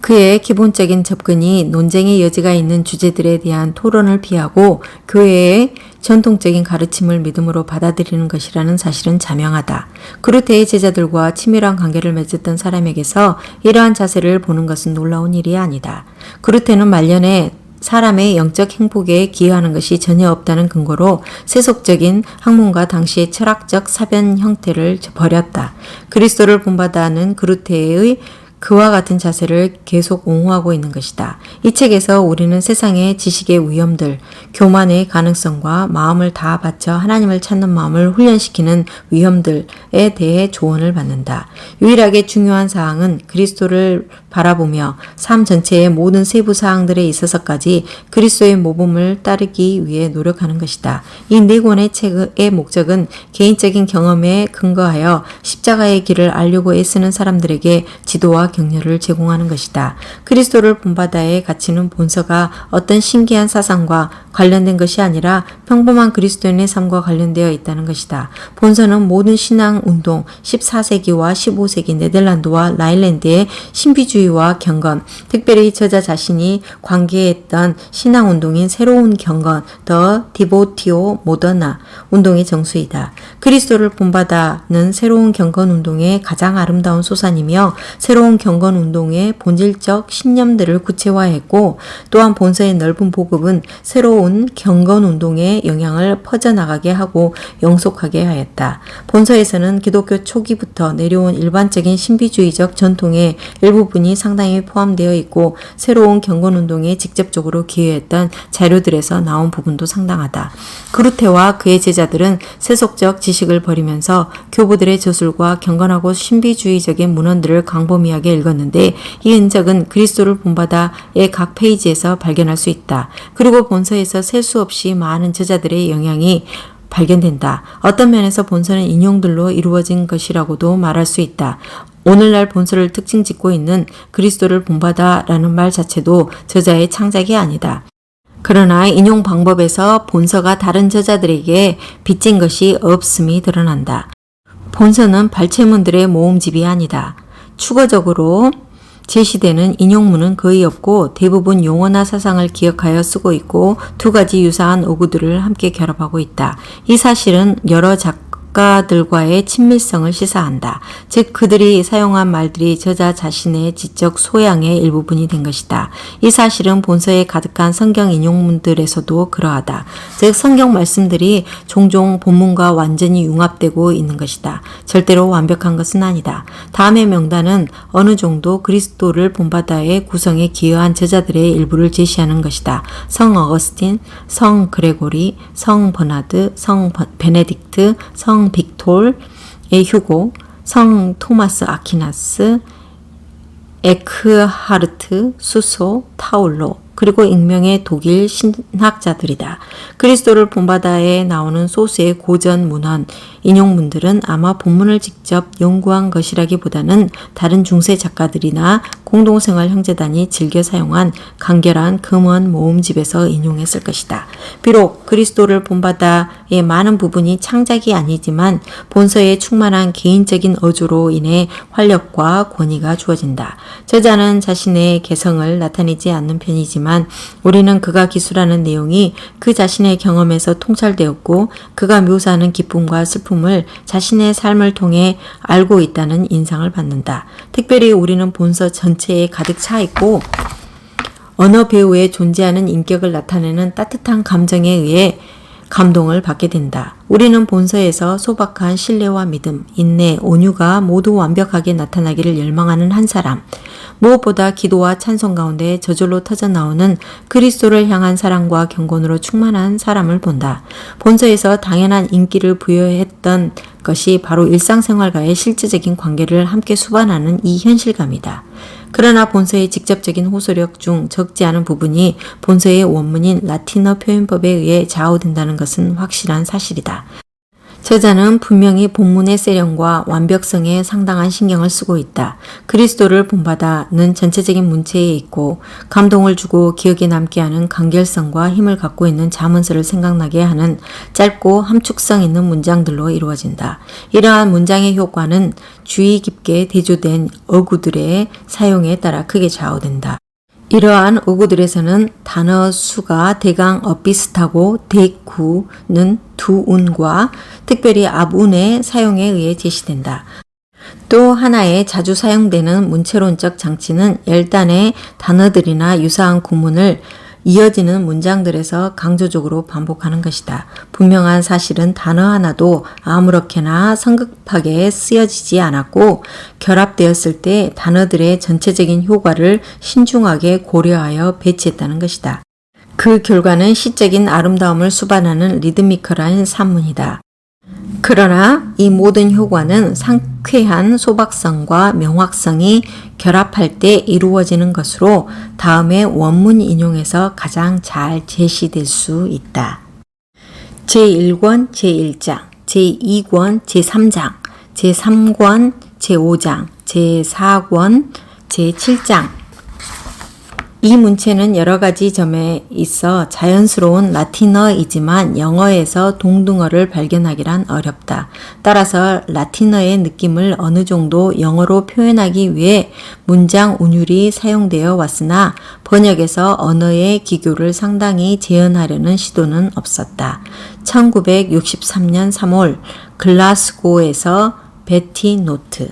그의 기본적인 접근이 논쟁의 여지가 있는 주제들에 대한 토론을 피하고 교회의 전통적인 가르침을 믿음으로 받아들이는 것이라는 사실은 자명하다. 그루테의 제자들과 친밀한 관계를 맺었던 사람에게서 이러한 자세를 보는 것은 놀라운 일이 아니다. 그루테는 말년에 사람의 영적 행복에 기여하는 것이 전혀 없다는 근거로 세속적인 학문과 당시의 철학적 사변 형태를 버렸다. 그리스도를 본받아하는 그루테의 그와 같은 자세를 계속 옹호하고 있는 것이다. 이 책에서 우리는 세상의 지식의 위험들, 교만의 가능성과 마음을 다 바쳐 하나님을 찾는 마음을 훈련시키는 위험들에 대해 조언을 받는다. 유일하게 중요한 사항은 그리스도를 바라보며 삶 전체의 모든 세부 사항들에 있어서까지 그리스도의 모범을 따르기 위해 노력하는 것이다. 이 네 권의 책의 목적은 개인적인 경험에 근거하여 십자가의 길을 알려고 애쓰는 사람들에게 지도와 격려를 제공하는 것이다. 그리스도를 본받아의 가치는 본서가 어떤 신기한 사상과 관련된 것이 아니라 평범한 그리스도인의 삶과 관련되어 있다는 것이다. 본서는 모든 신앙 운동, 14세기와 15세기 네덜란드와 라인랜드의 신비주의와 경건, 특별히 저자 자신이 관계했던 신앙 운동인 새로운 경건, 더 디보티오 모더나 운동의 정수이다. 그리스도를 본받아는 새로운 경건 운동의 가장 아름다운 소산이며 새로운 경건 운동의 본질적 신념들을 구체화했고, 또한 본서의 넓은 보급은 새로운 경건 운동의 영향을 퍼져나가게 하고 영속하게 하였다. 본서에서는 기독교 초기부터 내려온 일반적인 신비주의적 전통의 일부분이 상당히 포함되어 있고, 새로운 경건 운동에 직접적으로 기여했던 자료들에서 나온 부분도 상당하다. 그루테와 그의 제자들은 세속적 지식을 버리면서 교부들의 저술과 경건하고 신비주의적인 문헌들을 광범위하게 읽었는데, 이 흔적은 그리스도를 본받아의 각 페이지에서 발견할 수 있다. 그리고 본서에서 셀 수 없이 많은 저자들의 영향이 발견된다. 어떤 면에서 본서는 인용들로 이루어진 것이라고도 말할 수 있다. 오늘날 본서를 특징 짓고 있는 그리스도를 본받아라는 말 자체도 저자의 창작이 아니다. 그러나 인용 방법에서 본서가 다른 저자들에게 빚진 것이 없음이 드러난다. 본서는 발췌문들의 모음집이 아니다. 추가적으로 제시되는 인용문은 거의 없고 대부분 용어나 사상을 기억하여 쓰고 있고 두 가지 유사한 어구들을 함께 결합하고 있다. 이 사실은 여러 작가들과의 친밀성을 시사한다. 즉 그들이 사용한 말들이 저자 자신의 지적 소양의 일부분이 된 것이다. 이 사실은 본서에 가득한 성경 인용문들에서도 그러하다. 즉 성경 말씀들이 종종 본문과 완전히 융합되고 있는 것이다. 절대로 완벽한 것은 아니다. 다음의 명단은 어느 정도 그리스도를 본받아의 구성에 기여한 저자들의 일부를 제시하는 것이다. 성 어거스틴, 성 그레고리, 성 버나드, 성 베네딕트, 성 빅톨의 휴고, 성 토마스 아퀴나스, 에크하르트, 수소, 타울로, 그리고 익명의 독일 신학자들이다. 그리스도를 본받아에 나오는 소수의 고전 문헌, 인용문들은 아마 본문을 직접 연구한 것이라기보다는 다른 중세 작가들이나 공동생활 형제단이 즐겨 사용한 간결한 금원 모음집에서 인용했을 것이다. 비록 그리스도를 본받아의 많은 부분이 창작이 아니지만 본서에 충만한 개인적인 어조로 인해 활력과 권위가 주어진다. 저자는 자신의 개성을 나타내지 않는 편이지만 우리는 그가 기술하는 내용이 그 자신의 경험에서 통찰되었고 그가 묘사하는 기쁨과 슬픔을 자신의 삶을 통해 알고 있다는 인상을 받는다. 특별히 우리는 본서 전체에 가득 차 있고 언어 배우의 존재하는 인격을 나타내는 따뜻한 감정에 의해 감동을 받게 된다. 우리는 본서에서 소박한 신뢰와 믿음, 인내, 온유가 모두 완벽하게 나타나기를 열망하는 한 사람, 무엇보다 기도와 찬송 가운데 저절로 터져나오는 그리스도를 향한 사랑과 경건으로 충만한 사람을 본다. 본서에서 당연한 인기를 부여했던 것이 바로 일상생활과의 실제적인 관계를 함께 수반하는 이 현실감이다. 그러나 본서의 직접적인 호소력 중 적지 않은 부분이 본서의 원문인 라틴어 표현법에 의해 좌우된다는 것은 확실한 사실이다. 저자는 분명히 본문의 세련과 완벽성에 상당한 신경을 쓰고 있다. 그리스도를 본받아는 전체적인 문체에 있고 감동을 주고 기억에 남게 하는 간결성과 힘을 갖고 있는 자문서를 생각나게 하는 짧고 함축성 있는 문장들로 이루어진다. 이러한 문장의 효과는 주의 깊게 대조된 어구들의 사용에 따라 크게 좌우된다. 이러한 어구들에서는 단어 수가 대강 엇비슷하고 대구는 두 운과 특별히 앞운의 사용에 의해 제시된다. 또 하나의 자주 사용되는 문체론적 장치는 열단의 단어들이나 유사한 구문을 이어지는 문장들에서 강조적으로 반복하는 것이다. 분명한 사실은 단어 하나도 아무렇게나 성급하게 쓰여지지 않았고 결합되었을 때 단어들의 전체적인 효과를 신중하게 고려하여 배치했다는 것이다. 그 결과는 시적인 아름다움을 수반하는 리드미컬한 산문이다. 그러나 이 모든 효과는 상쾌한 소박성과 명확성이 결합할 때 이루어지는 것으로 다음의 원문 인용에서 가장 잘 제시될 수 있다. 제1권 제1장, 제2권 제3장, 제3권 제5장, 제4권 제7장 이 문체는 여러 가지 점에 있어 자연스러운 라틴어이지만 영어에서 동등어를 발견하기란 어렵다. 따라서 라틴어의 느낌을 어느 정도 영어로 표현하기 위해 문장 운율이 사용되어 왔으나 번역에서 언어의 기교를 상당히 재현하려는 시도는 없었다. 1963년 3월 글라스고에서 베티 노트